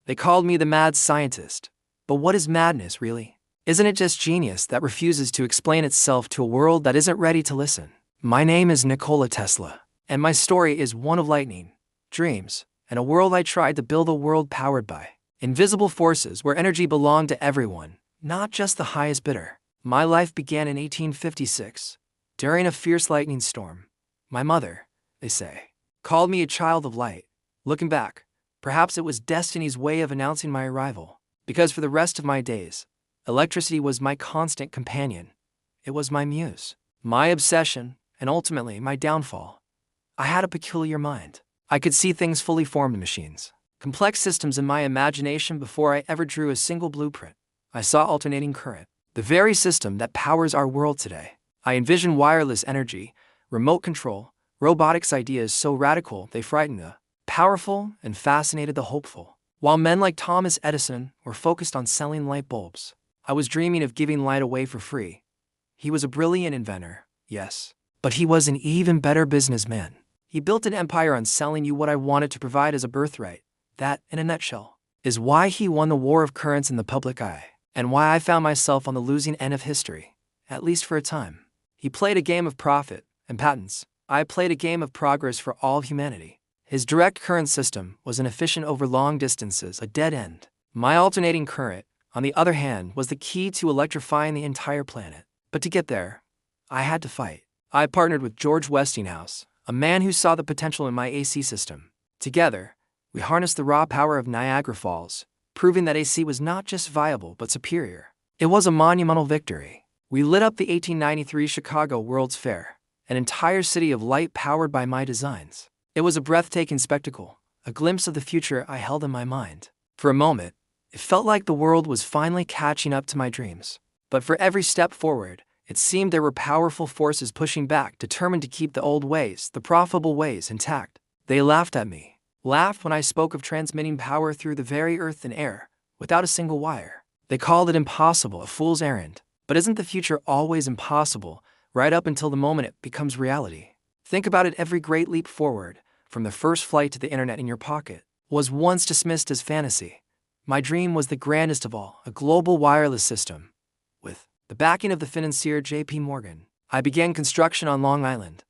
They called me the mad scientist. But what is madness, really? Isn't it just genius that refuses to explain itself to a world that isn't ready to listen? My name is Nikola Tesla, and my story is one of lightning, dreams, and a world I tried to build, a world powered by invisible forces where energy belonged to everyone, not just the highest bidder. My life began in 1856, during a fierce lightning storm. My mother, they say, called me a child of light. Looking back, perhaps it was destiny's way of announcing my arrival, because for the rest of my days, electricity was my constant companion. It was my muse, my obsession, and ultimately my downfall. I had a peculiar mind. I could see things fully formed machines, complex systems in my imagination before I ever drew a single blueprint. I saw alternating current, the very system that powers our world today. I envisioned wireless energy, remote control, robotics, ideas so radical they frightened the powerful and fascinated the hopeful. While men like Thomas Edison were focused on selling light bulbs, I was dreaming of giving light away for free. He was a brilliant inventor, yes, but he was an even better businessman. He built an empire on selling you what I wanted to provide as a birthright. That, in a nutshell, is why he won the war of currents in the public eye, and why I found myself on the losing end of history, at least for a time. He played a game of profit and patents. I played a game of progress for all humanity. His direct current system was inefficient over long distances, a dead end. My alternating current, on the other hand, was the key to electrifying the entire planet. But to get there, I had to fight. I partnered with George Westinghouse, a man who saw the potential in my AC system. Together, we harnessed the raw power of Niagara Falls, proving that AC was not just viable but superior. It was a monumental victory. We lit up the 1893 Chicago World's Fair, an entire city of light powered by my designs. It was a breathtaking spectacle, a glimpse of the future I held in my mind. For a moment, it felt like the world was finally catching up to my dreams. But for every step forward, it seemed there were powerful forces pushing back, determined to keep the old ways, the profitable ways, intact. They laughed at me, laughed when I spoke of transmitting power through the very earth and air, without a single wire. They called it impossible, a fool's errand. But isn't the future always impossible, right up until the moment it becomes reality? Think about it, every great leap forward, from the first flight to the internet in your pocket, was once dismissed as fantasy. My dream was the grandest of all, a global wireless system. With the backing of the financier J.P. Morgan, I began construction on Long Island,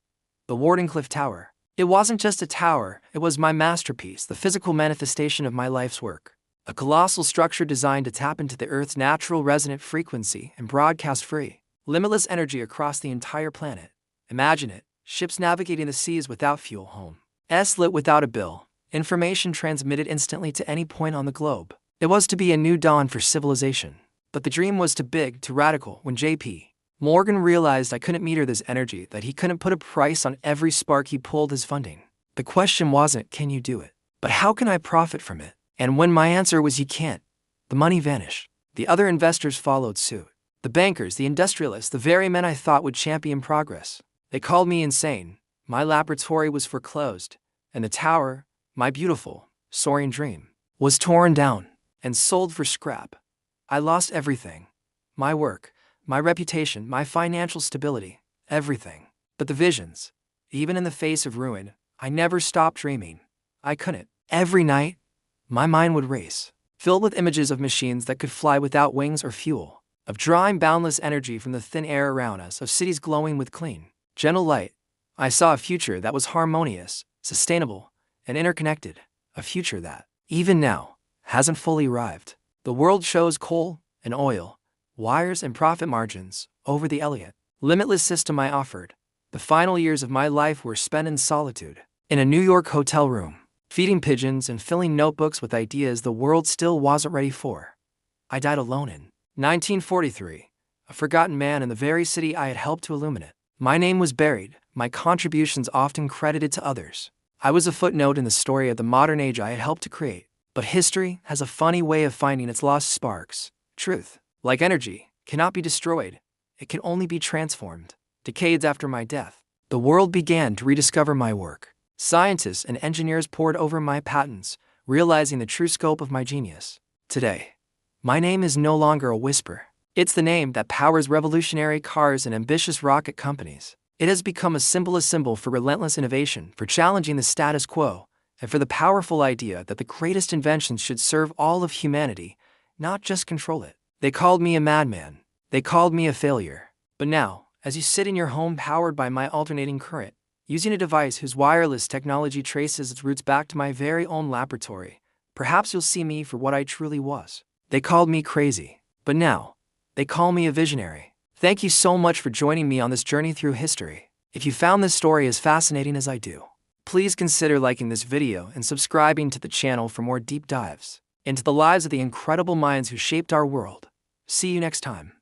the Wardenclyffe Tower. It wasn't just a tower, it was my masterpiece, the physical manifestation of my life's work. A colossal structure designed to tap into the Earth's natural resonant frequency and broadcast free, limitless energy across the entire planet. Imagine it, ships navigating the seas without fuel, homes lit without a bill, information transmitted instantly to any point on the globe. It was to be a new dawn for civilization. But the dream was too big, too radical. When J.P. Morgan realized I couldn't meter this energy, that he couldn't put a price on every spark he pulled his funding. The question wasn't, can you do it? But how can I profit from it? And when my answer was you can't, the money vanished. The other investors followed suit. The bankers, the industrialists, the very men I thought would champion progress. They called me insane. My laboratory was foreclosed, and the tower, my beautiful, soaring dream, was torn down and sold for scrap. I lost everything. My work, my reputation, my financial stability, everything. But the visions, even in the face of ruin, I never stopped dreaming. I couldn't. Every night, my mind would race, filled with images of machines that could fly without wings or fuel, of drawing boundless energy from the thin air around us, of cities glowing with clean, gentle light. I saw a future that was harmonious, sustainable, and interconnected, a future that, even now, hasn't fully arrived. The world chose coal and oil, wires and profit margins, over the elegant, limitless system I offered. The final years of my life were spent in solitude, in a New York hotel room, feeding pigeons and filling notebooks with ideas the world still wasn't ready for. I died alone in 1943, a forgotten man in the very city I had helped to illuminate. My name was buried, my contributions often credited to others. I was a footnote in the story of the modern age I had helped to create. But history has a funny way of finding its lost sparks. Truth, like energy, cannot be destroyed. It can only be transformed. Decades after my death, the world began to rediscover my work. Scientists and engineers pored over my patents, realizing the true scope of my genius. Today, my name is no longer a whisper. It's the name that powers revolutionary cars and ambitious rocket companies. It has become a symbol for relentless innovation, for challenging the status quo, and for the powerful idea that the greatest inventions should serve all of humanity, not just control it. They called me a madman. They called me a failure. But now, as you sit in your home powered by my alternating current, using a device whose wireless technology traces its roots back to my very own laboratory, perhaps you'll see me for what I truly was. They called me crazy. But now, they call me a visionary. Thank you so much for joining me on this journey through history. If you found this story as fascinating as I do, please consider liking this video and subscribing to the channel for more deep dives into the lives of the incredible minds who shaped our world. See you next time.